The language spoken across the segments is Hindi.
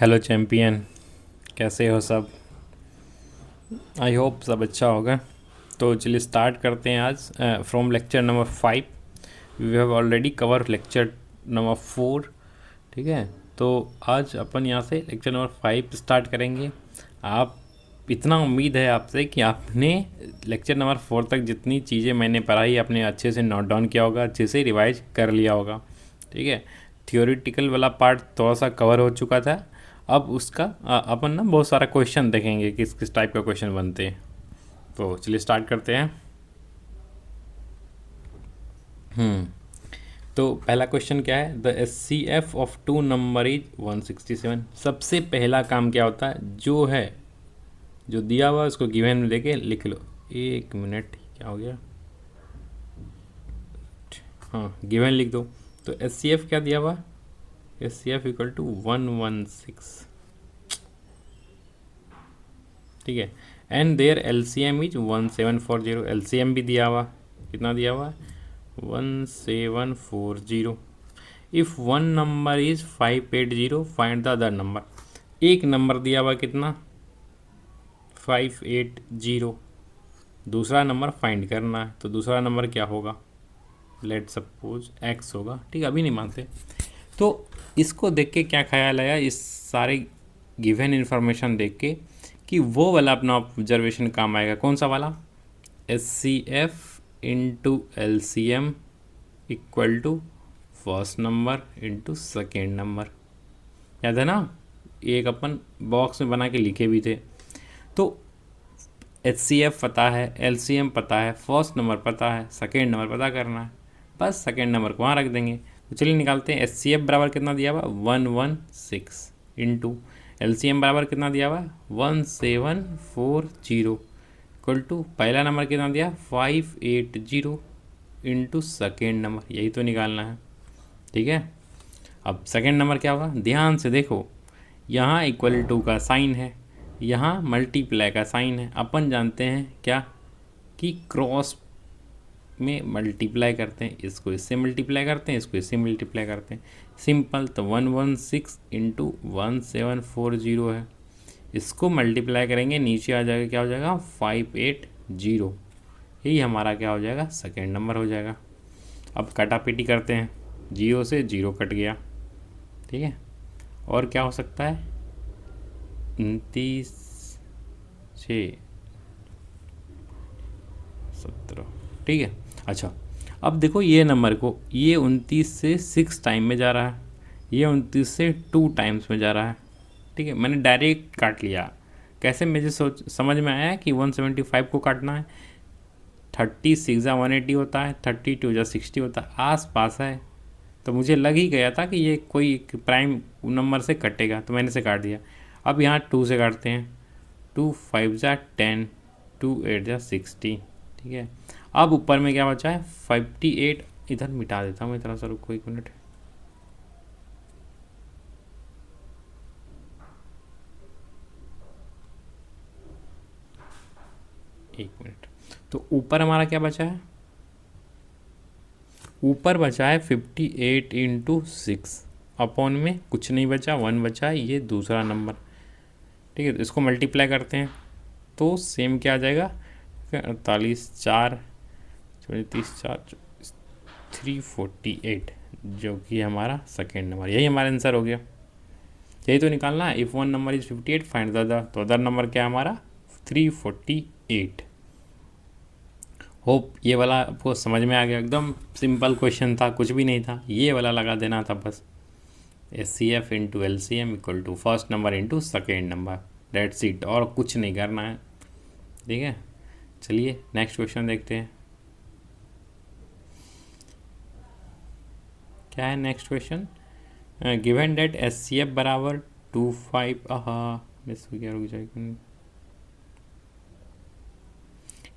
हेलो चैम्पियन, कैसे हो सब। आई होप सब अच्छा होगा। तो चलिए स्टार्ट करते हैं आज from lecture number 5। We have already cover lecture number 4। ठीक है, तो आज अपन यहाँ से लेक्चर नंबर 5 स्टार्ट करेंगे। आप इतना उम्मीद है आपसे कि आपने लेक्चर नंबर 4 तक जितनी चीज़ें मैंने पढ़ाई आपने अच्छे से नोट डाउन किया होगा, अच्छे से रिवाइज कर लिया होगा। ठीक है, थियोरिटिकल वाला पार्ट थोड़ा सा कवर हो चुका था। अब उसका अपन ना बहुत सारा क्वेश्चन देखेंगे, किस किस टाइप का क्वेश्चन बनते हैं। तो चलिए स्टार्ट करते हैं। तो पहला क्वेश्चन क्या है, the SCF of two number is 167। सबसे पहला काम क्या होता है, जो है जो दिया हुआ उसको गिवन में देके लिख लो। एक मिनट, क्या हो गया, हाँ गिवन लिख दो। तो SCF क्या दिया हुआ, SCF इक्वल टू 116। ठीक है, and their LCM is 1740। LCM भी दिया हुआ, कितना दिया हुआ, 1740। If one number is 580 find the other number. एक नंबर दिया हुआ कितना, 580। दूसरा नंबर फाइंड करना है, तो दूसरा नंबर क्या होगा, लेट सपोज x होगा। ठीक है, अभी नहीं मानते। तो इसको देख के क्या ख्याल आया, इस सारे गिवन इन्फॉर्मेशन देख के, कि वो वाला अपना ऑब्जर्वेशन काम आएगा। कौन सा वाला, SCF into LCM equal to first number into second number. याद है ना, एक अपन बॉक्स में बना के लिखे भी थे। तो HCF पता है, LCM पता है, फर्स्ट नंबर पता है, सेकेंड नंबर पता करना है। बस सेकेंड नंबर को वहाँ रख देंगे। तो चलिए निकालते हैं। SCF बराबर कितना दिया हुआ, 116 इंटू LCM बराबर कितना दिया हुआ, 1740 इक्वल टू पहला नंबर कितना दिया, 580 इंटू सेकेंड नंबर। यही तो निकालना है। ठीक है, अब सेकेंड नंबर क्या होगा, ध्यान से देखो, यहाँ इक्वल टू का साइन है, यहाँ मल्टीप्लाई का साइन है। अपन जानते हैं क्या, कि क्रॉस में मल्टीप्लाई करते हैं, इसको इससे मल्टीप्लाई करते हैं, इसको इससे मल्टीप्लाई करते हैं। सिंपल, तो 116 इंटू 1740 है। इसको मल्टीप्लाई करेंगे, नीचे आ जाएगा, क्या हो जाएगा, 580। यही हमारा क्या हो जाएगा, सेकेंड नंबर हो जाएगा। अब कटापीटी करते हैं, 0 से 0 कट गया। ठीक है, और क्या हो सकता है, 29 6 17। ठीक है, अच्छा अब देखो ये नंबर को, ये 29 से 6 टाइम में जा रहा है, ये 29 से 2 टाइम्स में जा रहा है। ठीक है, मैंने डायरेक्ट काट लिया। कैसे, मुझे समझ में आया कि 175 को काटना है। 36 जा 180 होता है, 32 जा 60 होता है, आस पास है। तो मुझे लग ही गया था कि ये कोई प्राइम नंबर से कटेगा, तो मैंने से काट दिया। अब यहाँ 2 से काटते हैं, 2 5 जा 10, 2 8 जा 60। ठीक है, अब ऊपर में क्या बचा है, 58। इधर मिटा देता हूँ मैं, थोड़ा सा रुको एक मिनट। एक मिनट, तो ऊपर हमारा क्या बचा है, ऊपर बचा है 58 इंटू 6। अपॉन में कुछ नहीं बचा, 1 बचा है, ये दूसरा नंबर। ठीक है, तो इसको मल्टीप्लाई करते हैं, तो सेम क्या आ जाएगा, 48 4 34 4 348, जो कि हमारा सेकेंड नंबर। यही हमारा आंसर हो गया। यही तो निकालना है। If one number is 58 find the other, तो अदर नंबर क्या है हमारा, 348। होप ये वाला आपको समझ में आ गया। एकदम सिंपल क्वेश्चन था, कुछ भी नहीं था, ये वाला लगा देना था बस। SCF into LCM equal to first number into second number, that's it, और कुछ नहीं करना है। ठीक है, चलिए नेक्स्ट क्वेश्चन देखते हैं। क्या है next question, given that SCF बराबर 25, मिस हो गया, रुक जाएगा,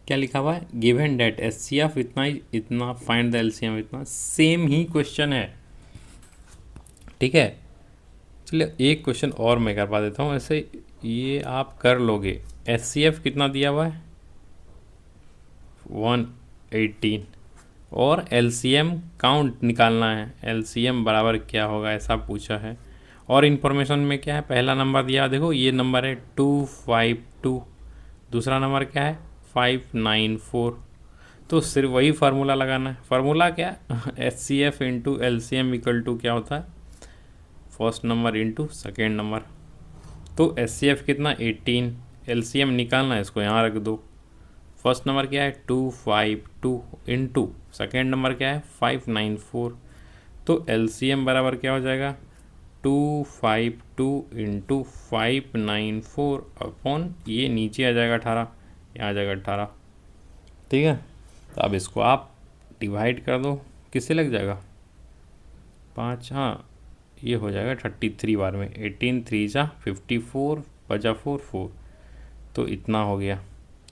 क्या लिखा हुआ है, गिवन डेट SCF इतना ही इतना, फाइंड द LCM इतना। सेम ही क्वेश्चन है। ठीक है, चलिए एक क्वेश्चन और मैं करवा देता हूँ, ऐसे ये आप कर लोगे। SCF कितना दिया हुआ है, 118, और LCM काउंट निकालना है। LCM बराबर क्या होगा, ऐसा पूछा है। और इन्फॉर्मेशन में क्या है, पहला नंबर दिया देखो, ये नंबर है 252, दूसरा नंबर क्या है 594। तो सिर्फ वही फार्मूला लगाना है। फार्मूला क्या H C F into L C M equal to क्या होता है, first number into second number. तो एच सी एफ कितना 18, एल सी एम निकालना है, इसको यहाँ रख दो। फर्स्ट नंबर क्या है 252 इंटू सेकेंड नंबर क्या है 594। तो एल सी एम बराबर क्या हो जाएगा 252 इंटू 594 अपॉन ये नीचे आ जाएगा 18, यहाँ आ जाएगा 18। ठीक है, तो अब इसको आप डिवाइड कर दो, किससे लग जाएगा 5, हाँ ये हो जाएगा 33 बार में। 18 3 जा 54 बचा 4 4, तो इतना हो गया।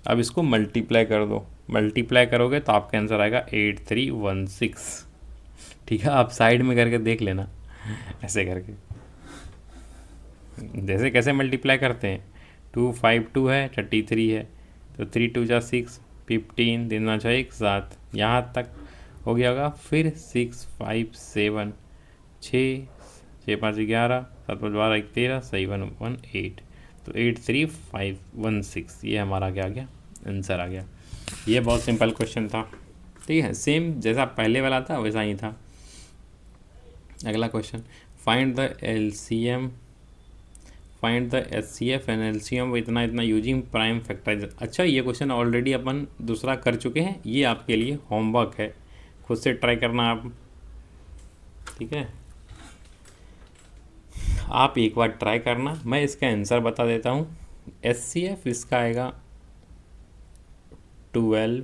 अब इसको मल्टीप्लाई कर दो, मल्टीप्लाई करोगे तो आपका आंसर आएगा 8316। ठीक है, आप साइड में करके देख लेना ऐसे करके, जैसे कैसे मल्टीप्लाई करते हैं। 252 है, 33 है, तो 3 2 जा 6, 15 दिन ना 6 7, यहाँ तक हो गया होगा। फिर 6 5 7 6 6 5 11 7 5 12 1 13 सही 1 1 8, तो 83516 ये हमारा क्या आ गया, आंसर आ गया। ये बहुत सिंपल क्वेश्चन था। ठीक है, सेम जैसा पहले वाला था वैसा ही था। अगला question, find the L C M, find the H C F and L C M इतना इतना यूजिंग प्राइम फैक्टराइजेशन। अच्छा, ये क्वेश्चन ऑलरेडी अपन दूसरा कर चुके हैं, ये आपके लिए होमवर्क है, खुद से ट्राई करना आप। ठीक है, आप एक बार ट्राई करना, मैं इसका आंसर बता देता हूँ। एच सी एफ इसका आएगा 12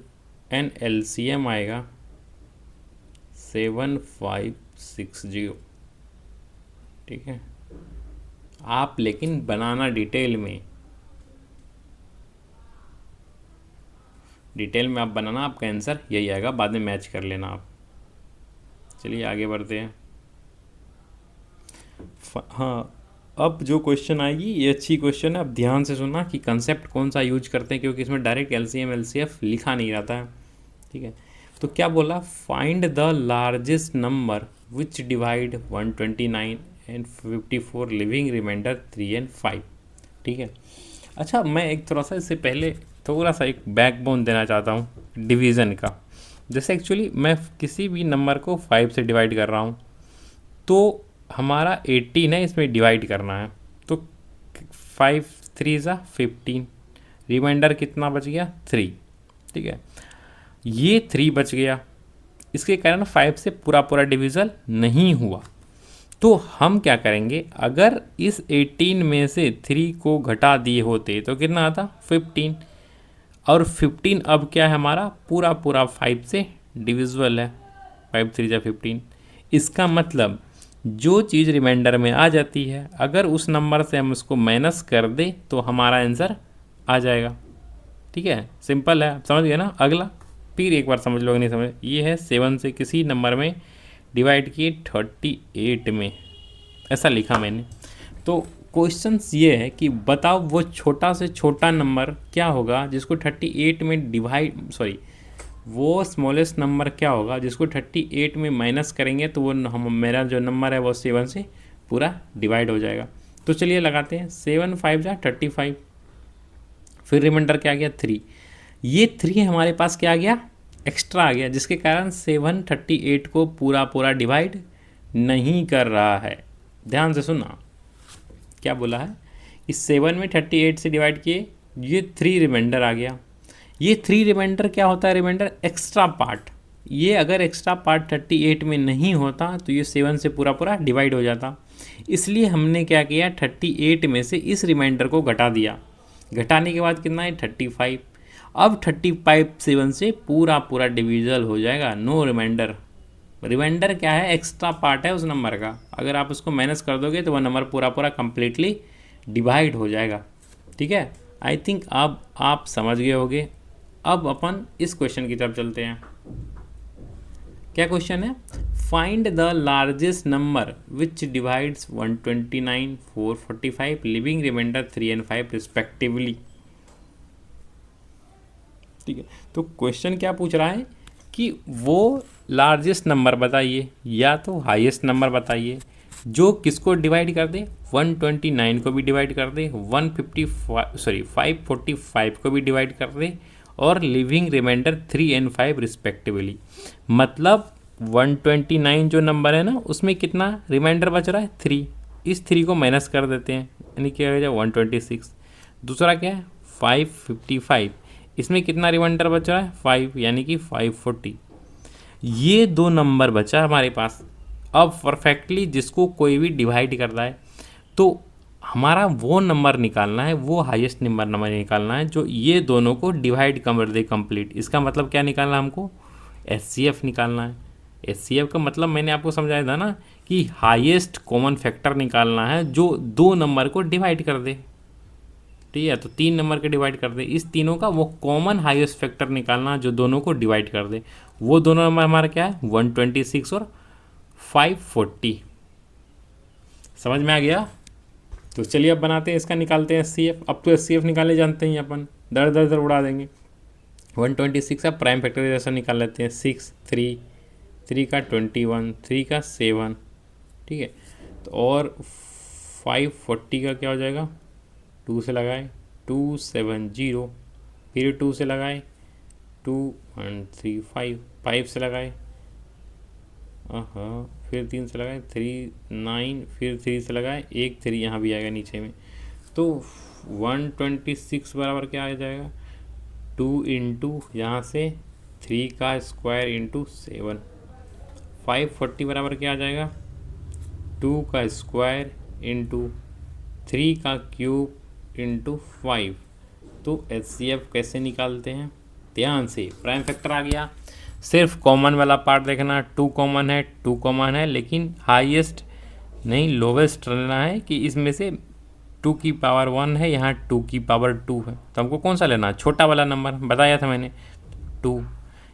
एंड एल सी एम आएगा 7560। ठीक है, आप लेकिन बनाना डिटेल में, डिटेल में आप बनाना, आपका आंसर यही आएगा, बाद में मैच कर लेना आप। चलिए आगे बढ़ते हैं। हाँ, अब जो क्वेश्चन आएगी ये अच्छी क्वेश्चन है, अब ध्यान से सुनना कि कंसेप्ट कौन सा यूज करते हैं, क्योंकि इसमें direct L C M L C F लिखा नहीं रहता है। ठीक है, तो क्या बोला, find the largest number which divide 129 and 54 leaving remainder 3 and 5। ठीक है, अच्छा मैं एक थोड़ा सा इससे पहले थोड़ा सा एक बैकबोन देना चाहता हूँ डिवीज़न का। जैसे एक्चुअली मैं किसी भी नंबर को 5 से डिवाइड कर रहा हूँ, तो हमारा 18 है, इसमें डिवाइड करना है, तो 5 3 ज़ा 15, रिमाइंडर कितना बच गया 3। ठीक है, ये 3 बच गया, इसके कारण 5 से पूरा पूरा डिविज़न नहीं हुआ। तो हम क्या करेंगे, अगर इस 18 में से 3 को घटा दिए होते तो कितना आता 15, और 15 अब क्या है हमारा पूरा पूरा 5 से डिविजिबल है, 5 3 जा 15। इसका मतलब जो चीज़ रिमाइंडर में आ जाती है, अगर उस नंबर से हम उसको माइनस कर दें तो हमारा आंसर आ जाएगा। ठीक है, सिंपल है, आप समझ गए ना। अगला फिर एक बार समझ लोगे नहीं समझ, ये है 7 से किसी नंबर में डिवाइड किए 38 में, ऐसा लिखा मैंने। तो क्वेश्चंस ये है कि बताओ वो छोटा से छोटा नंबर क्या होगा जिसको 38 में डिवाइड, सॉरी वो स्मॉलेस्ट नंबर क्या होगा जिसको 38 में माइनस करेंगे तो वो हम मेरा जो नंबर है वो 7 से पूरा डिवाइड हो जाएगा। तो चलिए लगाते हैं, 7 5 जा 35, फिर रिमाइंडर क्या आ गया 3, ये 3 हमारे पास क्या आ गया एक्स्ट्रा आ गया, जिसके कारण 7 38 को पूरा पूरा डिवाइड नहीं कर रहा है। ध्यान से सुनना क्या बोला है, इस 7 में 38 से डिवाइड किए, ये 3 रिमाइंडर आ गया। ये 3 रिमाइंडर क्या होता है, रिमाइंडर एक्स्ट्रा पार्ट। ये अगर एक्स्ट्रा पार्ट 38 में नहीं होता तो ये 7 से पूरा पूरा डिवाइड हो जाता। इसलिए हमने क्या किया, 38 में से इस रिमाइंडर को घटा दिया। घटाने के बाद कितना है 35। अब 35 7 से पूरा पूरा डिविजल हो जाएगा, नो रिमाइंडर। रिमाइंडर क्या है, एक्स्ट्रा पार्ट है उस नंबर का, अगर आप उसको माइनस कर दोगे तो वह नंबर पूरा पूरा कंप्लीटली डिवाइड हो जाएगा। ठीक है, आई थिंक अब आप समझ गए होंगे। अब अपन इस क्वेश्चन की तरफ चलते हैं। क्या क्वेश्चन है, find the largest number which divides 129 445 leaving remainder 3 and 5 respectively. ठीक है, तो क्वेश्चन क्या पूछ रहा है कि वो लार्जेस्ट नंबर बताइए या तो हाईएस्ट नंबर बताइए जो किसको डिवाइड कर दे, 129 को भी डिवाइड कर दे, 545 को भी डिवाइड कर दे, और लिविंग रिमाइंडर 3 एंड 5 रिस्पेक्टिवली। मतलब 129 जो नंबर है ना, उसमें कितना रिमाइंडर बच रहा है, 3। इस 3 को माइनस कर देते हैं, यानी क्या हो जाए 126। दूसरा क्या है 555, इसमें कितना रिमाइंडर बच रहा है 5, यानी कि 540। ये दो नंबर बचा हमारे पास। अब परफेक्टली जिसको कोई भी डिवाइड कर रहा है, तो हमारा वो नंबर निकालना है, वो हाईएस्ट नंबर निकालना है जो ये दोनों को डिवाइड कर दे कंप्लीट। इसका मतलब क्या निकालना है हमको, एचसीएफ निकालना है। एचसीएफ का मतलब मैंने आपको समझाया था ना कि हाईएस्ट कॉमन फैक्टर निकालना है जो दो नंबर को डिवाइड कर दे। ठीक है, तो 3 नंबर के डिवाइड कर दे, इस तीनों का वो कॉमन हाईएस्ट फैक्टर निकालना जो दोनों को डिवाइड कर दे। वो दोनों नंबर हमारा क्या है 126 और 540। समझ में आ गया। तो चलिए अब बनाते हैं इसका, निकालते हैं एचसीएफ। अब तो एचसीएफ निकाले जानते हैं अपन, दर दर दर उड़ा देंगे। 126 का प्राइम फैक्टर जैसा निकाल लेते हैं, 6 3 3 का 21 3 का 7। ठीक है, तो और 540 का क्या हो जाएगा, 2 से लगाए 270, फिर 2 से लगाए 2135, 5 से लगाए हाँ, फिर 3 से लगाए 39, फिर 3 से लगाए 1 3 यहाँ भी आएगा नीचे में। तो 126 बराबर क्या आ जाएगा, 2 इंटू यहाँ से 3 का स्क्वायर इंटू 7। 540 बराबर क्या आ जाएगा, 2 का स्क्वायर इंटू 3 का क्यूब इंटू 5। तो एचसीएफ कैसे निकालते हैं, ध्यान से। प्राइम फैक्टर आ गया, सिर्फ कॉमन वाला पार्ट देखना, 2 कॉमन है 2 कॉमन है, लेकिन हाईएस्ट नहीं लोवेस्ट लेना है कि इसमें से 2 की पावर 1 है, यहाँ 2 की पावर 2 है, तो हमको कौन सा लेना है, छोटा वाला नंबर बताया था मैंने 2।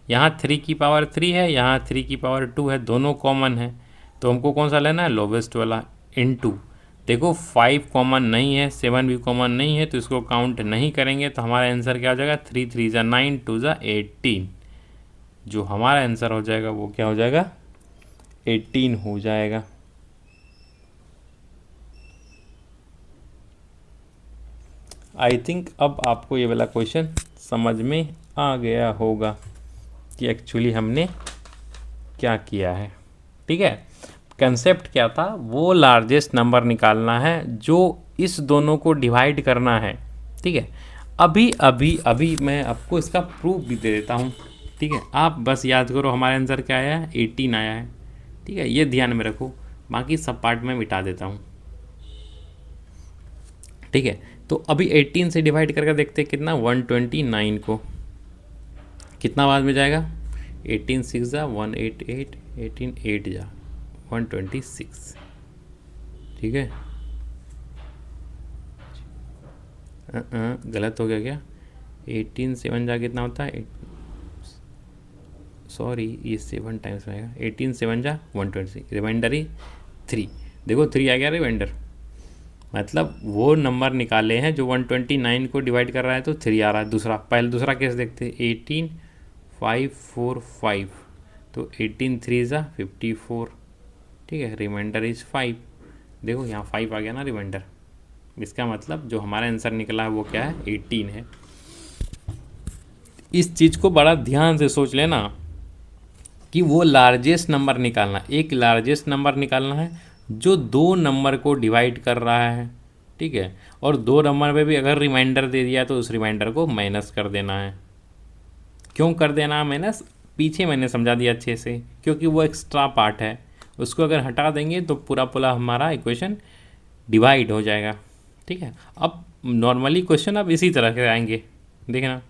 यहाँ 3 की पावर 3 है, यहाँ 3 की पावर 2 है, दोनों कॉमन है, तो हमको कौन सा लेना है लोवेस्ट वाला। इनटू देखो 5 कॉमन नहीं है, 7 भी कॉमन नहीं है, तो इसको काउंट नहीं करेंगे, तो हमारा आंसर क्या हो जाएगा 3 3 ज़ा 9 2 ज़ा 18। जो हमारा आंसर हो जाएगा वो क्या हो जाएगा 18 हो जाएगा। आई थिंक अब आपको ये वाला क्वेश्चन समझ में आ गया होगा कि एक्चुअली हमने क्या किया है। ठीक है, कंसेप्ट क्या था, वो लार्जेस्ट नंबर निकालना है जो इस दोनों को डिवाइड करना है। ठीक है, अभी अभी अभी मैं आपको इसका प्रूफ भी दे देता हूँ। ठीक है, आप बस याद करो हमारा आंसर क्या आया है 18 आया है। ठीक है, ये ध्यान में रखो, बाकी सब पार्ट में मिटा देता हूँ। ठीक है, तो अभी 18 से डिवाइड करके देखते हैं कितना, 129 को कितना बाद में जाएगा, 18 6 जा 188, 18 8 जा 126। ठीक है, गलत हो गया क्या, 18 7 जा कितना होता है, सॉरी ये 7 टाइम्स में आएगा, 18 7 जा 126, रिमाइंडर ही 3। देखो 3 आ गया रिमाइंडर, मतलब वो नंबर निकाले हैं जो 129 को डिवाइड कर रहा है, तो 3 आ रहा है। दूसरा केस देखते हैं, 18 5 4 5, तो 18 3 ज़ा 54। ठीक है, रिमाइंडर इज 5। देखो यहाँ 5 आ गया ना रिमाइंडर, इसका मतलब जो हमारा आंसर निकला है वो क्या है 18 है। इस चीज़ को बड़ा ध्यान से सोच लेना कि वो लार्जेस्ट नंबर निकालना, एक लार्जेस्ट नंबर निकालना है जो दो नंबर को डिवाइड कर रहा है। ठीक है, और दो नंबर पे भी अगर रिमाइंडर दे दिया तो उस रिमाइंडर को माइनस कर देना है। क्यों कर देना है माइनस, पीछे मैंने समझा दिया अच्छे से, क्योंकि वो एक्स्ट्रा पार्ट है, उसको अगर हटा देंगे तो पूरा पूरा हमारा इक्वेशन डिवाइड हो जाएगा। ठीक है, अब नॉर्मली क्वेश्चन अब इसी तरह के आएंगे, देखना।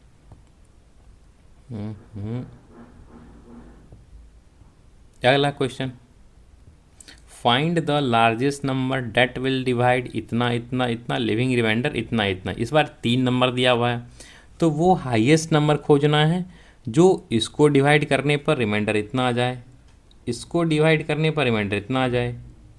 अगला question, find the largest number that will divide इतना इतना इतना, लिविंग रिमाइंडर इतना इतना। इस बार 3 नंबर दिया हुआ है, तो वो हाईएस्ट नंबर खोजना है जो इसको डिवाइड करने पर रिमाइंडर इतना आ जाए, इसको डिवाइड करने पर रिमाइंडर इतना आ जाए,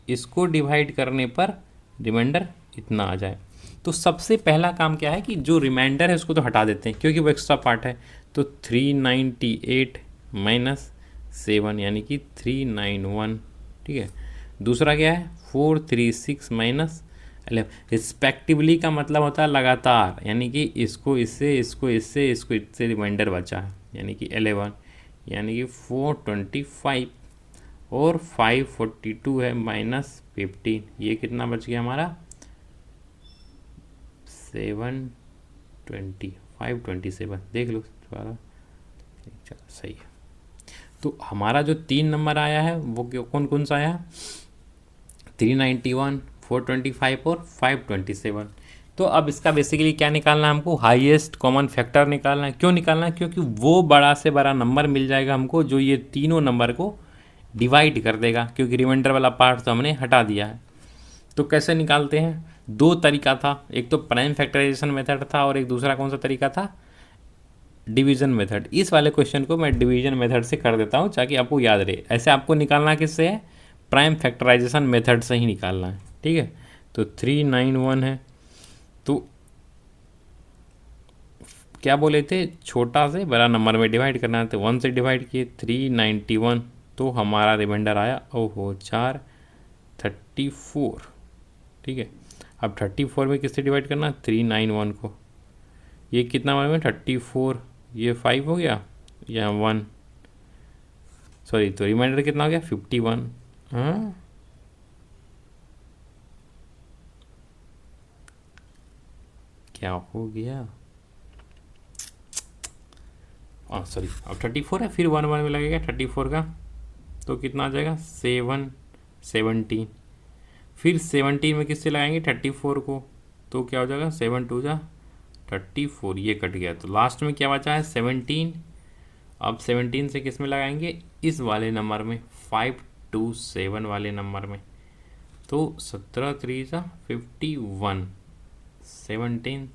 इसको डिवाइड करने पर रिमाइंडर इतना आ जाए। तो सबसे पहला काम क्या है कि जो रिमाइंडर है उसको तो हटा देते हैं क्योंकि वो एक्स्ट्रा पार्ट है। तो 398 माइनस 7 यानी कि 391। ठीक है, दूसरा क्या है 436 माइनस 11, रिस्पेक्टिवली का मतलब होता है लगातार, यानी कि इसको इससे इसको इससे इसको इससे रिमाइंडर बचा है, यानी कि 11, यानी कि 425 और 542 है माइनस 15, ये कितना बच गया हमारा 720 527, देख लो दोबारा। चलो सही है। तो हमारा जो 3 नंबर आया है वो कौन कौन सा आया, 391, 425 और 527। तो अब इसका बेसिकली क्या निकालना है हमको, हाईएस्ट कॉमन फैक्टर निकालना है। क्यों निकालना है, क्योंकि वो बड़ा से बड़ा नंबर मिल जाएगा हमको जो ये तीनों नंबर को डिवाइड कर देगा, क्योंकि रिमाइंडर वाला पार्ट तो हमने हटा दिया है। तो कैसे निकालते हैं, दो तरीका था, एक तो प्राइम फैक्टराइजेशन मेथड था और एक दूसरा कौन सा तरीका था, डिवीजन मेथड। इस वाले क्वेश्चन को मैं डिवीजन मेथड से कर देता हूँ ताकि आपको याद रहे। ऐसे आपको निकालना किससे है, प्राइम फैक्टराइजेशन मेथड से ही निकालना है, ठीक है। तो 391 है, तो क्या बोले थे, छोटा से बड़ा नंबर में डिवाइड करना है, तो 1 से डिवाइड किए 391, तो हमारा रिमाइंडर आया ओहो 434, ठीक है। अब 34 में किससे डिवाइड करना, 391 को, ये कितना बना में 34, ये 5 हो गया या 1, सॉरी, तो रिमाइंडर कितना हो गया 51। हाँ क्या हो गया, हाँ सॉरी, अब 34 है, फिर 1 1 में लगेगा 34 का, तो कितना आ जाएगा 17, फिर 17 में किससे लगाएंगे 34 को, तो क्या हो जाएगा 7 2 जा 34, ये कट गया, तो लास्ट में क्या बचा है 17। अब 17 से किस में लगाएंगे, इस वाले नंबर में 527 वाले नंबर में, तो 17 3 जा 51, 17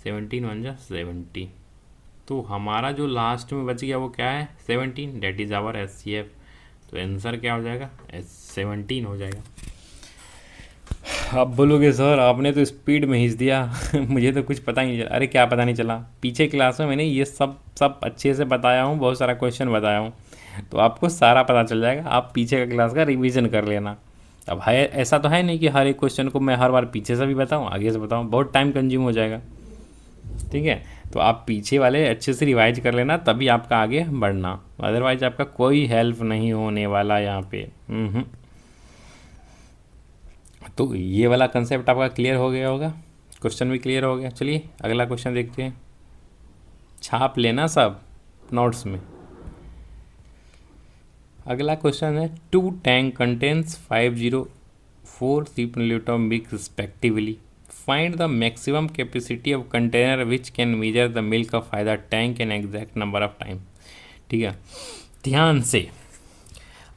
17 1 जा 70, तो हमारा जो लास्ट में बच गया वो क्या है 17, डेट इज़ आवर HCF। तो आंसर क्या हो जाएगा 17 हो जाएगा। आप बोलोगे सर आपने तो स्पीड में खींच दिया मुझे तो कुछ पता ही नहीं चला। अरे क्या पता नहीं चला, पीछे क्लास में मैंने ये सब अच्छे से बताया हूँ, बहुत सारा क्वेश्चन बताया हूँ, तो आपको सारा पता चल जाएगा। आप पीछे का क्लास का रिवीजन कर लेना। अब है ऐसा तो है नहीं कि हर एक क्वेश्चन को मैं हर बार पीछे से भी बताऊँ आगे से बताऊँ, बहुत टाइम कंज्यूम हो जाएगा, ठीक है। तो आप पीछे वाले अच्छे से रिवाइज कर लेना, तभी आपका आगे बढ़ना, अदरवाइज आपका कोई हेल्प नहीं होने वाला यहाँ पे। तो ये वाला कंसेप्ट आपका क्लियर हो गया होगा, क्वेश्चन भी क्लियर हो गया। चलिए अगला क्वेश्चन देखते हैं, छाप लेना सब नोट्स में। अगला क्वेश्चन है, 2 tank contains 504 litre of milk respectively, find the maximum capacity of container which can measure the milk of either tank an exact number of time. ठीक है, ध्यान से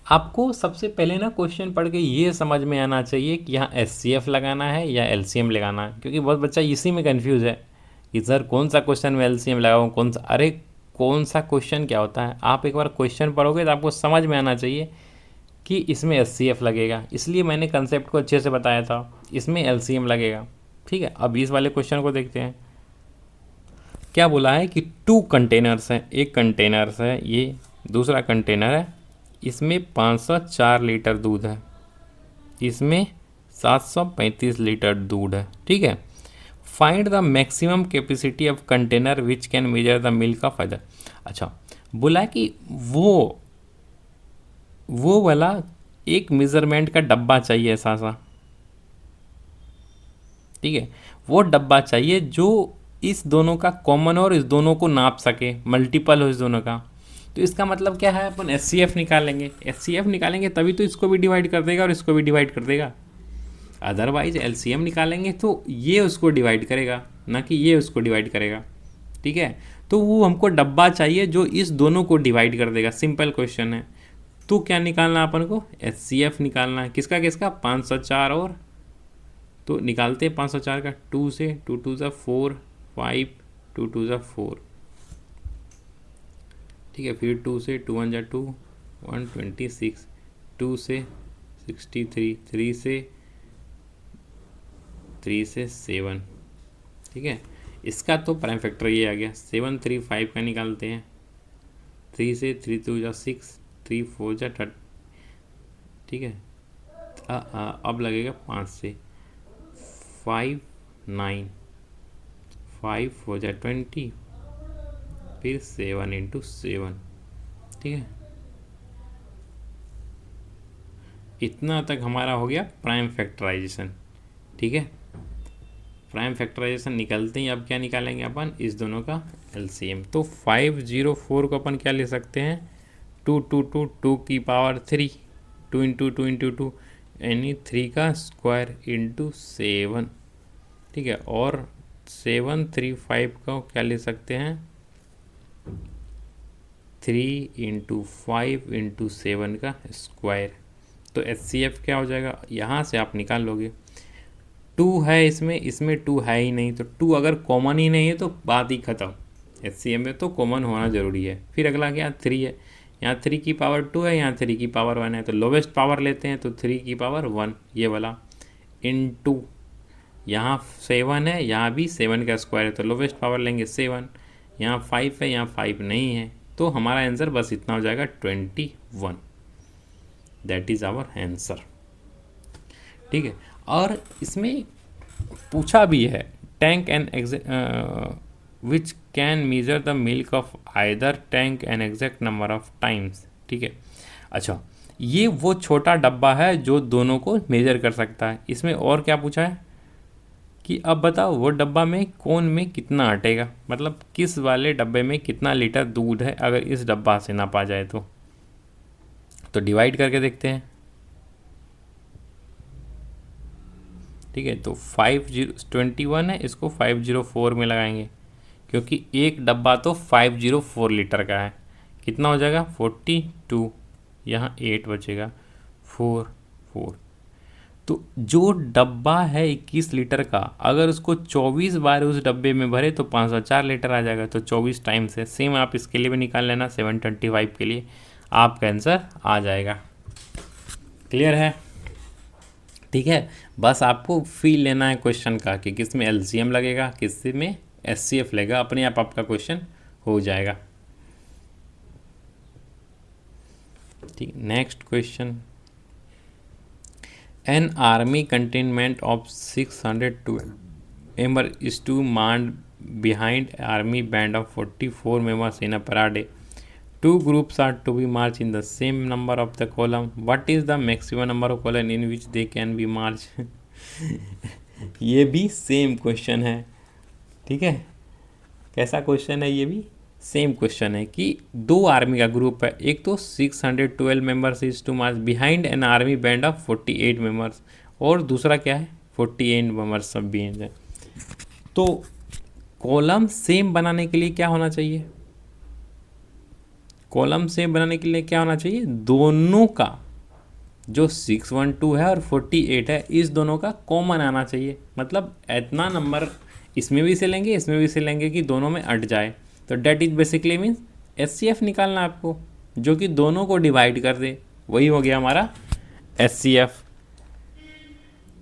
आपको सबसे पहले ना क्वेश्चन पढ़ के ये समझ में आना चाहिए कि यहाँ HCF लगाना है या LCM लगाना है, क्योंकि बहुत बच्चा इसी में कंफ्यूज है कि सर कौन सा क्वेश्चन में LCM लगाऊँ कौन सा। अरे कौन सा क्वेश्चन क्या होता है, आप एक बार क्वेश्चन पढ़ोगे तो आपको समझ में आना चाहिए कि इसमें HCF लगेगा, इसलिए मैंने कंसेप्ट को अच्छे से बताया था, इसमें LCM लगेगा। ठीक है, अब इस वाले क्वेश्चन को देखते हैं। क्या बोला है कि 2 कंटेनर्स हैं, एक कंटेनर्स है ये, दूसरा कंटेनर है, इसमें 504 लीटर दूध है, इसमें 735 लीटर दूध है। ठीक है, find the maximum capacity of container which can measure the milk of either. अच्छा, बोला कि वो वाला एक मेजरमेंट का डब्बा चाहिए ऐसा सा, ठीक है, वो डब्बा चाहिए जो इस दोनों का कॉमन और इस दोनों को नाप सके, मल्टीपल हो इस दोनों का। तो इसका मतलब क्या है, अपन HCF निकालेंगे, HCF निकालेंगे तभी तो इसको भी डिवाइड कर देगा और इसको भी डिवाइड कर देगा, अदरवाइज LCM निकालेंगे तो ये उसको डिवाइड करेगा ना कि ये उसको डिवाइड करेगा। ठीक है, तो वो हमको डब्बा चाहिए जो इस दोनों को डिवाइड कर देगा, सिंपल क्वेश्चन है। तो क्या निकालना अपन को, HCF निकालना है, किसका किसका 504 और, तो निकालते हैं 504 का, 2 से 2 2 ज़ा 4 5 2 2 ज़ा 4, ठीक है, फिर 2 से 2 1 जा 2 126, 2 से 63, 3 से 7, ठीक है। इसका तो प्राइम फैक्टर ये आ गया, 7 3 5 का निकालते हैं, 3 से 3 2 जा 6 3 4 जा 30, ठीक है, अब लगेगा 5 से 5 9 5 हो जाए 20, फिर 7 इंटू 7, ठीक है। इतना तक हमारा हो गया प्राइम फैक्टराइजेशन, ठीक है। प्राइम फैक्टराइजेशन निकलते ही अब क्या निकालेंगे अपन, इस दोनों का एलसीएम। तो 504 को अपन क्या ले सकते हैं, 2 की पावर 3, 2 इंटू 2 इंटू 2 यानी 3 का स्क्वायर इंटू 7, ठीक है। और 735 को क्या ले सकते हैं, 3 इंटू 5 इंटू 7 का स्क्वायर। तो HCF क्या हो जाएगा, यहाँ से आप निकाल लोगे। 2 है इसमें 2 है ही नहीं, तो 2 अगर कॉमन ही नहीं है तो बात ही ख़त्म। HCM में तो कॉमन होना ज़रूरी है। फिर अगला क्या, 3 है, यहाँ 3 की पावर 2 है, यहाँ 3 की पावर 1 है, तो लोवेस्ट पावर लेते हैं, तो 3 की पावर 1 ये वाला, इनटू यहाँ 7 है, यहाँ भी 7 का स्क्वायर है, तो लोवेस्ट पावर लेंगे 7, यहाँ 5 है, यहाँ 5 नहीं है, तो हमारा आंसर बस इतना हो जाएगा 21। दैट इज़ आवर आंसर, ठीक है। और इसमें पूछा भी है, tank and which can measure the milk of either tank an exact number of times, ठीक है। अच्छा, ये वो छोटा डब्बा है जो दोनों को मेजर कर सकता है। इसमें और क्या पूछा है कि अब बताओ वो डब्बा में कौन में कितना अटेगा, मतलब किस वाले डब्बे में कितना लीटर दूध है अगर इस डब्बा से नापा जाए तो डिवाइड करके देखते हैं, ठीक है। तो 21 है, इसको 504 में लगाएंगे क्योंकि एक डब्बा तो 504 लीटर का है। कितना हो जाएगा 42, यहाँ 8 बचेगा, 4 तो जो डब्बा है 21 लीटर का, अगर उसको 24 बार उस डब्बे में भरे तो 504 लीटर आ जाएगा। तो 24 टाइम्स है। सेम आप इसके लिए भी निकाल लेना, 725 के लिए आपका आंसर आ जाएगा। क्लियर है, ठीक है। बस आपको फील लेना है क्वेश्चन का कि किस में एलसीएम लगेगा, किस में एचसीएफ लगेगा, अपने आप आपका क्वेश्चन हो जाएगा। ठीक, next question, an army containment of 612 member is to man behind army band of 44 members in a parade. Two groups are to be marched in the same number of the column. What is the maximum number of column in which they can be marched? ये भी सेम क्वेश्चन है, ठीक है। कैसा क्वेश्चन है, ये भी सेम क्वेश्चन है कि दो आर्मी का ग्रुप है, एक तो 612 members is to march behind an army band of 48 members, और दूसरा क्या है 48 मेंबर्स सब भी हैं। तो कॉलम सेम बनाने के लिए क्या होना चाहिए, कॉलम सेम बनाने के लिए क्या होना चाहिए, दोनों का जो 612 है और 48 है, इस दोनों का कॉमन आना चाहिए। मतलब इतना नंबर इसमें भी से लेंगे, इसमें भी से लेंगे कि दोनों में अट जाए। तो that is basically means HCF निकालना आपको, जो कि दोनों को डिवाइड कर दे, वही हो गया हमारा एचसीएफ,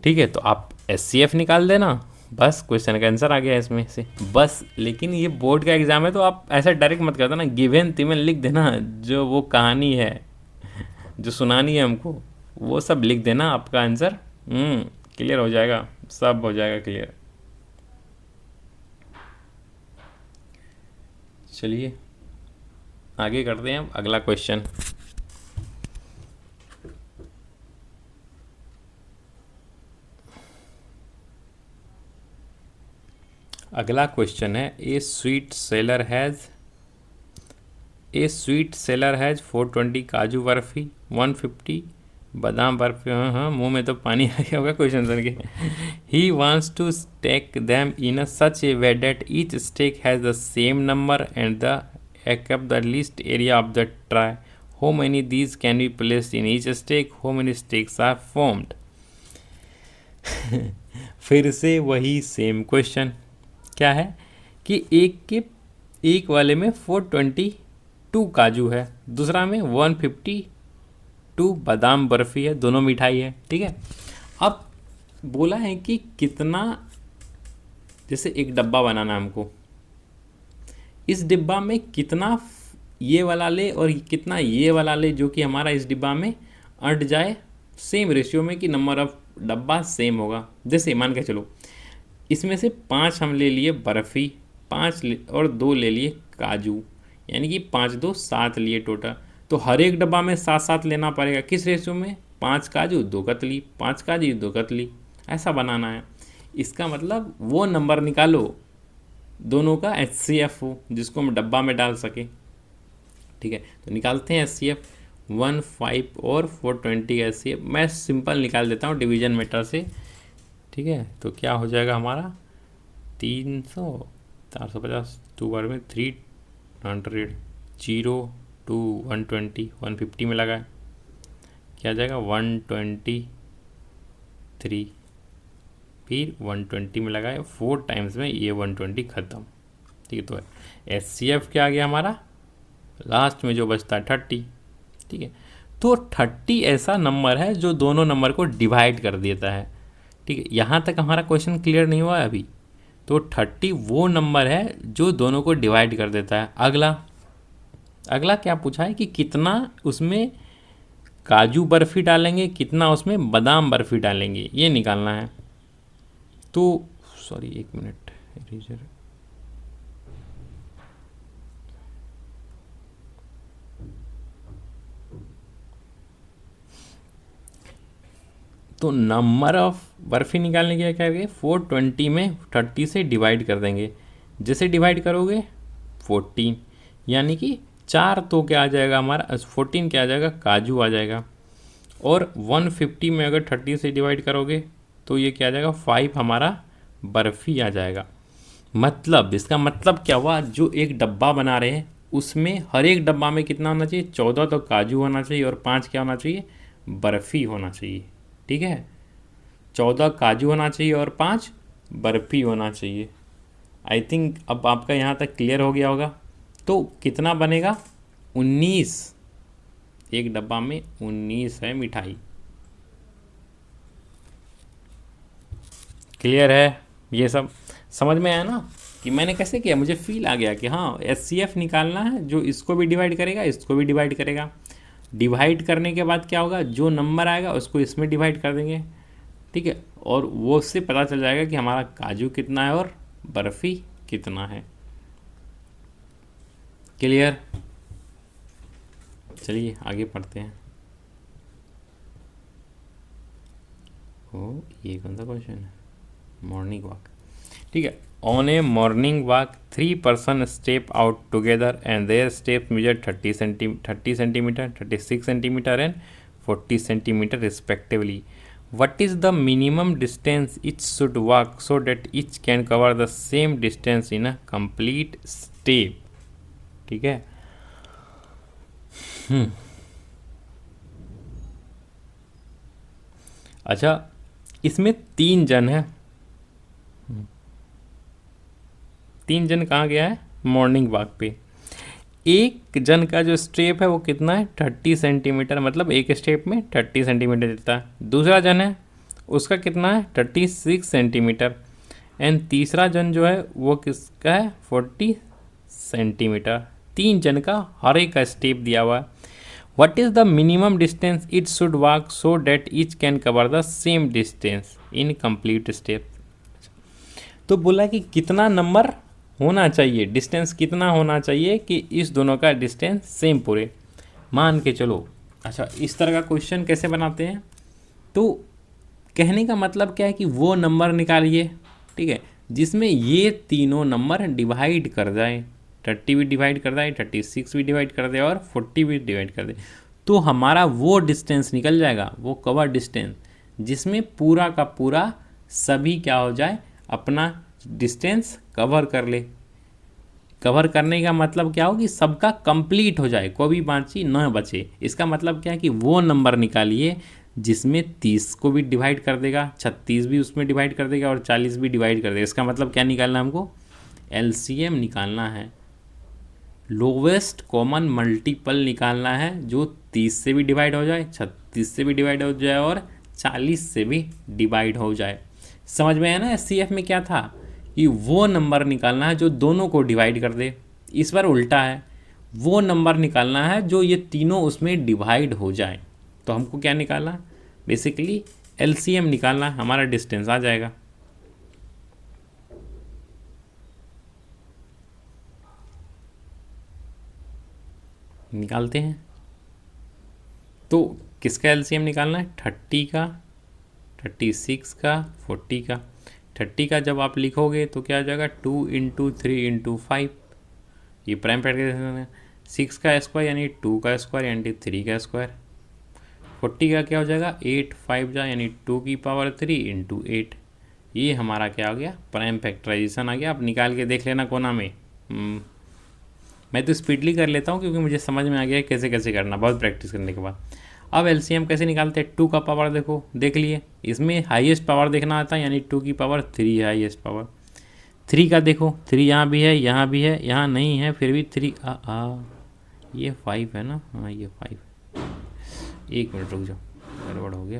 ठीक है। तो आप एचसीएफ निकाल देना, बस क्वेश्चन का आंसर आ गया इसमें से बस। लेकिन ये बोर्ड का एग्जाम है तो आप ऐसा डायरेक्ट मत करना, गिवन तिवन लिख देना, जो वो कहानी है जो सुनानी है हमको वो सब लिख देना, आपका आंसर क्लियर हो जाएगा, सब हो जाएगा क्लियर। चलिए आगे करते हैं अगला क्वेश्चन। अगला क्वेश्चन है, ए स्वीट सेलर हैज़ 420 काजू बर्फी, 150 बादाम बर्फी, हाँ मुंह में तो पानी आ गया होगा क्वेश्चन सुन के। He wants to stack them in such a way that each stack has the same number and the accept the least area of the tray. How many these can be placed in each stack, how many stacks are formed. फिर से वही सेम क्वेश्चन, क्या है कि एक वाले में 422 काजू है, दूसरा में 152 बादाम बर्फी है, दोनों मिठाई है, ठीक है। अब बोला है कि कितना, जैसे एक डब्बा बनाना हमको, इस डिब्बा में कितना ये वाला ले और कितना ये वाला ले जो कि हमारा इस डिब्बा में अट जाए सेम रेशियो में कि नंबर ऑफ डब्बा सेम होगा। जैसे मान के चलो इसमें से 5 हम ले लिए बर्फ़ी, और 2 ले लिए काजू, यानी कि 5 2 7 लिए टोटल। तो हर एक डब्बा में 7 7 लेना पड़ेगा। किस रेशियो में? 5 काजू 2 कतली, 5 काजू 2 कतली, ऐसा बनाना है। इसका मतलब वो नंबर निकालो दोनों का HCF हो जिसको हम डब्बा में डाल सके। ठीक है, तो निकालते हैं HCF। 1 5 और 420 का HCF मैं सिंपल निकाल देता हूँ डिवीजन मेथड से। ठीक है, तो क्या हो जाएगा हमारा 300 450 2 बार में 300 0 2 120 150 में लगाए क्या जाएगा 123, फिर 120 में लगाए 4 टाइम्स में ये 120 ख़त्म। ठीक है, तो HCF क्या आ गया हमारा लास्ट में जो बचता है 30। ठीक है, तो 30 ऐसा नंबर है जो दोनों नंबर को डिवाइड कर देता है। ठीक है, यहाँ तक हमारा क्वेश्चन क्लियर नहीं हुआ है अभी। तो 30 वो नंबर है जो दोनों को डिवाइड कर देता है। अगला क्या पूछा है कि कितना उसमें काजू बर्फ़ी डालेंगे, कितना उसमें बादाम बर्फ़ी डालेंगे, ये निकालना है। तो सॉरी 1 मिनट इरेजर, तो नंबर ऑफ बर्फ़ी निकालने के लिए क्या करेंगे 420 में 30 से डिवाइड कर देंगे। जैसे डिवाइड करोगे 14, यानी कि 4 तो क्या आ जाएगा हमारा 14 क्या आ जाएगा काजू आ जाएगा। और 150 में अगर 30 से डिवाइड करोगे तो ये क्या आ जाएगा 5 हमारा बर्फ़ी आ जाएगा। मतलब इसका मतलब क्या हुआ, जो एक डब्बा बना रहे हैं उसमें हर एक डब्बा में कितना होना चाहिए 14 तो काजू होना चाहिए और 5 क्या होना चाहिए बर्फ़ी होना चाहिए। ठीक है, 14 काजू होना चाहिए और 5 बर्फ़ी होना चाहिए। आई थिंक अब आपका यहाँ तक क्लियर हो गया होगा। तो कितना बनेगा 19, एक डब्बा में 19 है मिठाई। क्लियर है? ये सब समझ में आया ना कि मैंने कैसे किया, मुझे फील आ गया कि हाँ HCF निकालना है जो इसको भी डिवाइड करेगा इसको भी डिवाइड करेगा। डिवाइड करने के बाद क्या होगा, जो नंबर आएगा उसको इसमें डिवाइड कर देंगे। ठीक है, और वो उससे पता चल जाएगा कि हमारा काजू कितना है और बर्फ़ी कितना है। क्लियर? चलिए आगे पढ़ते हैं। ओ ये कौन सा क्वेश्चन है, मॉर्निंग वॉक। ठीक है, on a morning walk 3 person step out together and their step measure 30 centimetre 36 centimetre and 40 centimetre respectively. What is the minimum distance each should walk so that each can cover the same distance in a complete step? ठीक है, अच्छा इसमें 3 जन है। 3 जन कहाँ गया है मॉर्निंग वॉक पे। एक जन का जो स्टेप है वो कितना है 30 सेंटीमीटर, मतलब एक स्टेप में 30 सेंटीमीटर देता है। दूसरा जन है उसका कितना है 36 सेंटीमीटर एंड तीसरा जन जो है वो किसका है 40 सेंटीमीटर। 3 जन का हर एक का स्टेप दिया हुआ है। What is the minimum distance it should walk so that each can cover the same distance in complete step. तो बोला कि कितना नंबर होना चाहिए, डिस्टेंस कितना होना चाहिए कि इस दोनों का डिस्टेंस सेम पूरे मान के चलो। अच्छा इस तरह का क्वेश्चन कैसे बनाते हैं, तो कहने का मतलब क्या है कि वो नंबर निकालिए, ठीक है, जिसमें ये तीनों नंबर डिवाइड कर जाए, 30 भी डिवाइड कर दे, 36 भी डिवाइड कर दे और 40 भी डिवाइड कर दे, तो हमारा वो डिस्टेंस निकल जाएगा, वो कवर डिस्टेंस जिसमें पूरा का पूरा सभी क्या हो जाए अपना डिस्टेंस कवर कर ले। कवर करने का मतलब क्या हो कि सबका कंप्लीट हो जाए, कोई भी बाँची न बचे। इसका मतलब क्या है कि वो नंबर निकालिए जिसमें 30 को भी डिवाइड कर देगा, 36 भी उसमें डिवाइड कर देगा और 40 भी डिवाइड कर देगा। इसका मतलब क्या निकालना है हमको, LCM निकालना है, लोवेस्ट कॉमन मल्टीपल निकालना है, जो 30 से भी डिवाइड हो जाए, 36 से भी डिवाइड हो जाए और 40 से भी डिवाइड हो जाए। समझ में आया ना SCF में क्या था कि वो नंबर निकालना है जो दोनों को डिवाइड कर दे। इस बार उल्टा है, वो नंबर निकालना है जो ये तीनों उसमें डिवाइड हो जाए। तो हमको क्या निकालना, बेसिकली एलसीएम निकालना है, हमारा डिस्टेंस आ जाएगा। निकालते हैं। तो किसका एलसीएम निकालना है? 30 का, 36 का, 40 का। 30 का जब आप लिखोगे तो क्या हो जाएगा? 2 इंटू 3 इंटू 5, ये प्राइम फैक्टराइजेशन है। 6 का स्क्वायर यानी 2 का स्क्वायर यानी 3 का स्क्वायर। 40 का क्या हो जाएगा? 8 5 जा यानी 2 की पावर 3 इंटू 8। ये हमारा क्या हो गया? प्राइम फैक्टराइजेशन आ गया। आप निकाल के देख लेना कोना में। मैं तो स्पीडली कर लेता हूँ क्योंकि मुझे समझ में आ गया है कैसे कैसे करना, बहुत प्रैक्टिस करने के बाद। अब एलसीएम कैसे निकालते हैं? 2 का पावर देखो, देख लिए, इसमें हाईएस्ट पावर देखना आता है यानी 2 की पावर 3 है हाईएस्ट पावर। 3 का देखो, 3 यहाँ भी है, यहाँ भी है, यहाँ नहीं है, फिर भी 3 ये 5 है ना? हाँ ये 5 है। 1 मिनट रुक जाओ, गड़बड़ हो गया।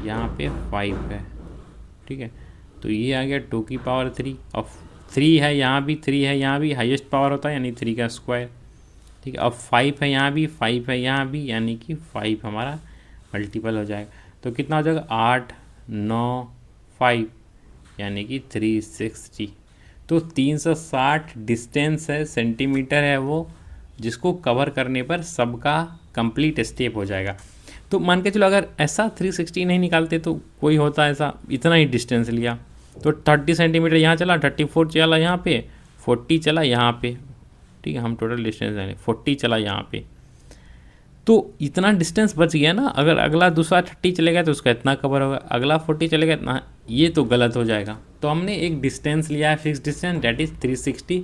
यहाँ पे 5 है, ठीक है। तो ये आ गया 2 की पावर 3, और 3 है यहाँ भी, 3 है यहाँ भी, हाईएस्ट पावर होता है यानी 3 का स्क्वायर, ठीक है। अब 5 है यहाँ भी, 5 है यहाँ भी, यानी कि 5 हमारा मल्टीपल हो जाएगा। तो कितना हो जाएगा? 8 9 5 यानी कि 360। तो 360 डिस्टेंस है, सेंटीमीटर है वो, जिसको कवर करने पर सबका कंप्लीट स्टेप हो जाएगा। तो मान के चलो अगर ऐसा 360 नहीं निकालते तो कोई होता ऐसा, इतना ही डिस्टेंस लिया तो 30 सेंटीमीटर यहाँ चला, 34 चला यहाँ पे, 40 चला यहाँ पे, ठीक है। हम टोटल डिस्टेंस जाने 40 चला यहाँ पे, तो इतना डिस्टेंस बच गया ना। अगर अगला दूसरा 30 चलेगा तो उसका इतना कवर होगा, अगला 40 चलेगा इतना, ये तो गलत हो जाएगा। तो हमने एक डिस्टेंस लिया है, फिक्स डिस्टेंस, डेट इज़ 360,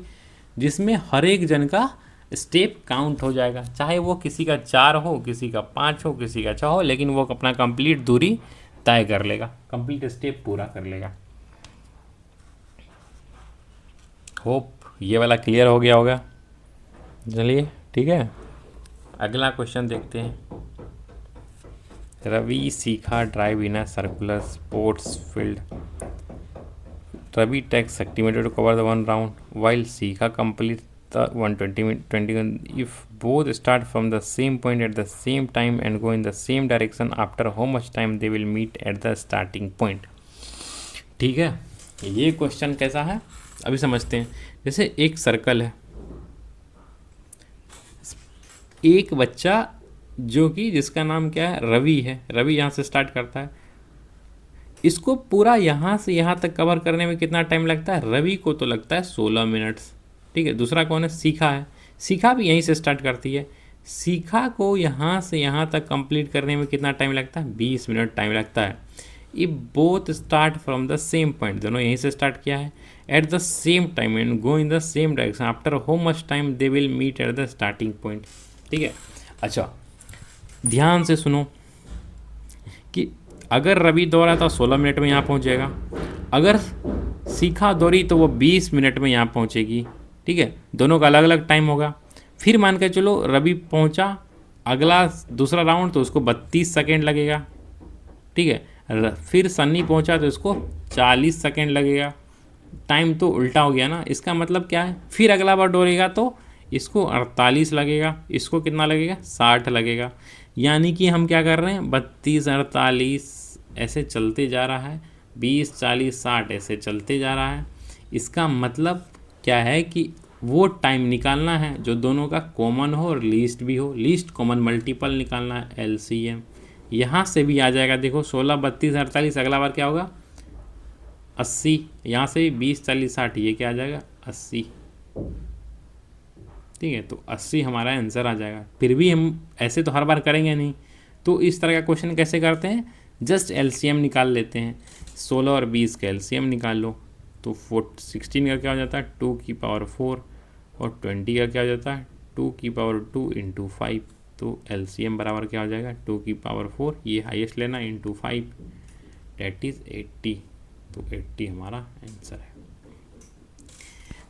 जिसमें हर एक जन का स्टेप काउंट हो जाएगा, चाहे वो किसी का 4 हो, किसी का 5 हो, किसी का 6 हो, लेकिन वो अपना कंप्लीट दूरी तय कर लेगा, कंप्लीट स्टेप पूरा कर लेगा। होप ये वाला क्लियर हो गया होगा। चलिए ठीक है, अगला क्वेश्चन देखते हैं। रवि सीखा drive in a circular sports field. Ravi takes 30 minutes to cover the one round, while Sikha complete the 120 if both start from the same point at the same time and go in the same direction, after how much time they will meet at the starting point। ठीक है, ये क्वेश्चन कैसा है अभी समझते हैं। जैसे एक सर्कल है, एक बच्चा जो कि जिसका नाम क्या है? रवि है। रवि यहाँ से स्टार्ट करता है, इसको पूरा यहाँ से यहाँ तक कवर करने में कितना टाइम लगता है? रवि को तो लगता है 16 मिनट्स, ठीक है। दूसरा कौन है? सीखा है। सीखा भी यहीं से स्टार्ट करती है, सीखा को यहाँ से यहाँ तक कंप्लीट करने में कितना टाइम लगता है? 20 मिनट टाइम लगता है। If both start from the same point, दोनों यहीं से स्टार्ट किया है, at the same time and go in the same direction, after how much time they will meet at the starting point, ठीक है। अच्छा ध्यान से सुनो कि अगर रवि दौड़ा तो 16 मिनट में यहाँ पहुँच जाएगा, अगर सीखा दौड़ी तो वो 20 मिनट में यहाँ पहुँचेगी, ठीक है। दोनों का अलग अलग टाइम होगा। फिर मान के चलो रवि पहुँचा अगला दूसरा राउंड तो उसको 32 सेकेंड लगेगा, ठीक है। फिर सन्नी पहुँचा तो उसको 40 सेकेंड लगेगा। टाइम तो उल्टा हो गया ना, इसका मतलब क्या है? फिर अगला बार दौड़ेगा तो इसको 48 लगेगा, इसको कितना लगेगा? 60 लगेगा। यानी कि हम क्या कर रहे हैं? 32 48 ऐसे चलते जा रहा है, 20 40 60 ऐसे चलते जा रहा है। इसका मतलब क्या है कि वो टाइम निकालना है जो दोनों का कॉमन हो और लीस्ट भी हो, लीस्ट कॉमन मल्टीपल निकालना है, एलसीएम। यहाँ से भी आ जाएगा, देखो 16 32 48, अगला बार क्या होगा? 80, यहाँ से 20 40 60, ये क्या आ जाएगा? 80, ठीक है। तो 80 हमारा आंसर आ जाएगा। फिर भी हम ऐसे तो हर बार करेंगे नहीं, तो इस तरह का क्वेश्चन कैसे करते हैं? जस्ट एलसीएम निकाल लेते हैं। 16 और 20 का एलसीएम निकाल लो तो 16 का क्या हो जाता है? 2 की पावर 4, और 20 का क्या हो जाता है? 2 की पावर 2 इंटू 5। तो एलसीएम बराबर क्या हो जाएगा? 2 की पावर 4, ये हाईएस्ट लेना, इंटू 5, डेट इज़ 80। तो 80 हमारा आंसर है।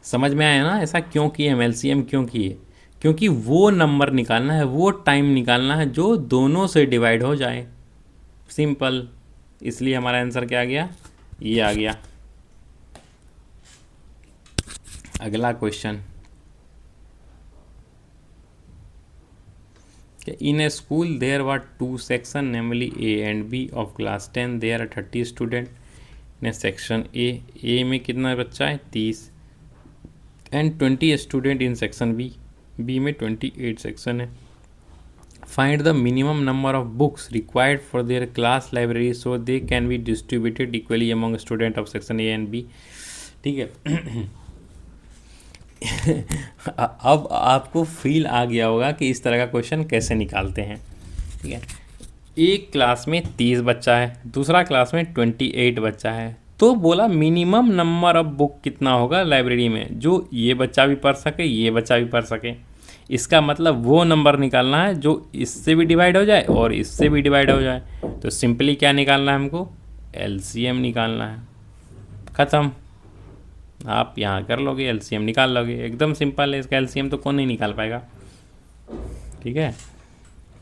समझ में आया ना ऐसा क्यों किए हम? एलसीएम क्यों किए? क्योंकि वो नंबर निकालना है, वो टाइम निकालना है जो दोनों से डिवाइड हो जाए, सिंपल। इसलिए हमारा आंसर क्या आ गया? ये आ गया। अगला क्वेश्चन, in a school there were 2 section namely A and B of class 10 there are 30 student in section A में कितना बच्चा है 30 and 20 student in section B में 28 सेक्शन है। Find the minimum number of books required for their class library so they can be distributed equally among student of section A and B. ठीक है। अब आपको फील आ गया होगा कि इस तरह का क्वेश्चन कैसे निकालते हैं। ठीक है, एक क्लास में 30 बच्चा है, दूसरा क्लास में 28 बच्चा है, तो बोला मिनिमम नंबर ऑफ बुक कितना होगा लाइब्रेरी में जो ये बच्चा भी पढ़ सके ये बच्चा भी पढ़ सके। इसका मतलब वो नंबर निकालना है जो इससे भी डिवाइड हो जाए और इससे भी डिवाइड हो जाए। तो सिंपली क्या निकालना है हमको, एलसीएम निकालना है। ख़त्म, आप यहाँ कर लोगे एलसीएम निकाल लोगे, एकदम सिंपल है। इसका एलसीएम तो कौन नहीं निकाल पाएगा। ठीक है,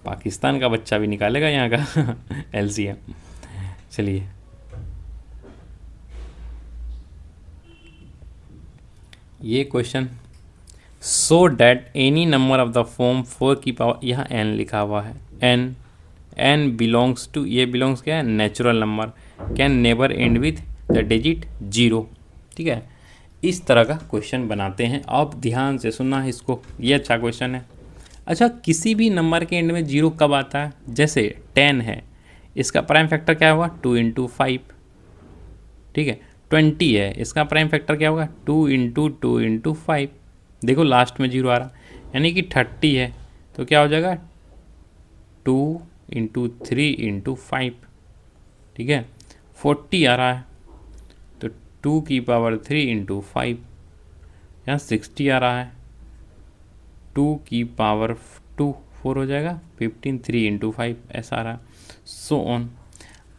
पाकिस्तान का बच्चा भी निकालेगा यहाँ का एलसीएम। चलिए ये question, so that any number of the form 4 की पावर, यहाँ एन लिखा हुआ है, एन बिलोंग्स टू, ये बिलोंग्स क्या है natural number, can never and with the digit 0। ठीक है, इस तरह का क्वेश्चन बनाते हैं। आप ध्यान से सुनना है इसको, ये अच्छा क्वेश्चन है। अच्छा, किसी भी नंबर के एंड में 0 कब आता है, जैसे 10 है, इसका प्राइम फैक्टर क्या होगा 2 × 5। ठीक है, 20 है, इसका प्राइम फैक्टर क्या होगा 2 × 2 × 5। देखो लास्ट में 0 आ रहा, यानी कि 30 है तो क्या हो जाएगा 2 × 3 × 5। ठीक है, 40 आ रहा है तो 2 की पावर 3 × 5। यहाँ 60 आ रहा है 2 की पावर 2 4 हो जाएगा 15 3 × 5 ऐसा आ रहा है, सो ऑन।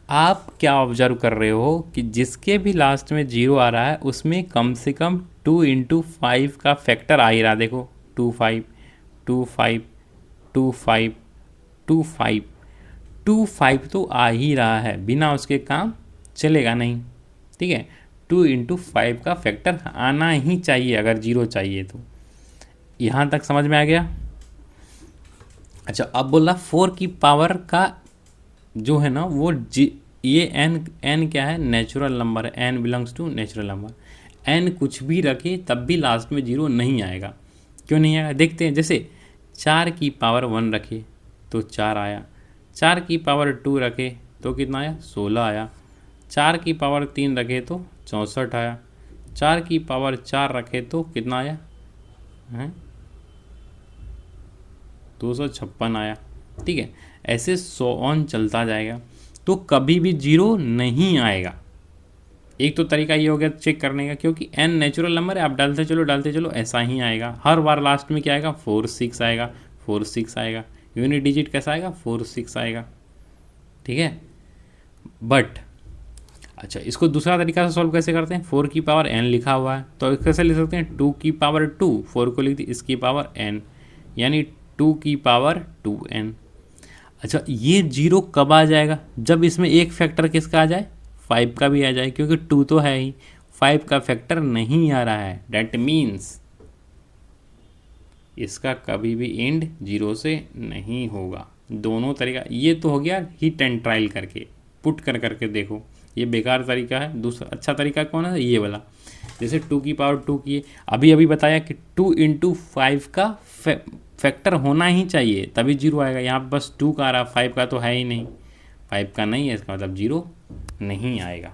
आप क्या ऑब्जर्व कर रहे हो कि जिसके भी लास्ट में 0 आ रहा है उसमें कम से कम 2 × 5 का फैक्टर आ ही रहा। देखो 2 5 2 5 2 5 2 5 2 5 तो आ ही रहा है, बिना उसके काम चलेगा नहीं। ठीक है, 2 × 5 का फैक्टर आना ही चाहिए अगर 0 चाहिए तो। यहाँ तक समझ में आ गया। अच्छा, अब बोला 4 की पावर का जो है ना वो ये एन क्या है नेचुरल नंबर है, n belongs to natural number. N कुछ भी रखे तब भी लास्ट में 0 नहीं आएगा। क्यों नहीं आएगा देखते हैं। जैसे 4 की पावर 1 रखे तो 4 आया, 4 की पावर 2 रखे तो कितना आया 16 आया, 4 की पावर 3 रखे तो 64 आया, 4 की पावर 4 रखे तो कितना आया हैं 256 आया। ठीक है, ऐसे 100 ऑन चलता जाएगा तो कभी भी 0 नहीं आएगा। एक तो तरीका ये हो गया चेक करने का, क्योंकि n नेचुरल नंबर है, आप डालते चलो ऐसा ही आएगा। हर बार लास्ट में क्या आएगा 4 6 आएगा, 4 6 आएगा। यूनिट डिजिट कैसा आएगा 4 6 आएगा। ठीक है, बट अच्छा इसको दूसरा तरीका से सॉल्व कैसे करते हैं, 4 की पावर n लिखा हुआ है तो कैसे लिख सकते हैं 2 की पावर 2, 4 को लिख दी इसकी पावर n, यानी 2 की पावर 2n। अच्छा, ये 0 कब आ जाएगा, जब इसमें एक फैक्टर किसका आ जाए 5 का भी आ जाए, क्योंकि 2 तो है ही, 5 का फैक्टर नहीं आ रहा है। डैट मीन्स इसका कभी भी एंड 0 से नहीं होगा। दोनों तरीका, ये तो हो गया हिट एंड ट्रायल करके पुट करके देखो, ये बेकार तरीका है। दूसरा अच्छा तरीका कौन है, ये वाला। जैसे 2 की पावर 2 की अभी बताया कि 2 × 5 का फैक्टर होना ही चाहिए तभी 0 आएगा। यहाँ बस 2 का आ रहा, 5 का तो है ही नहीं, 5 का नहीं है, इसका मतलब 0 नहीं आएगा।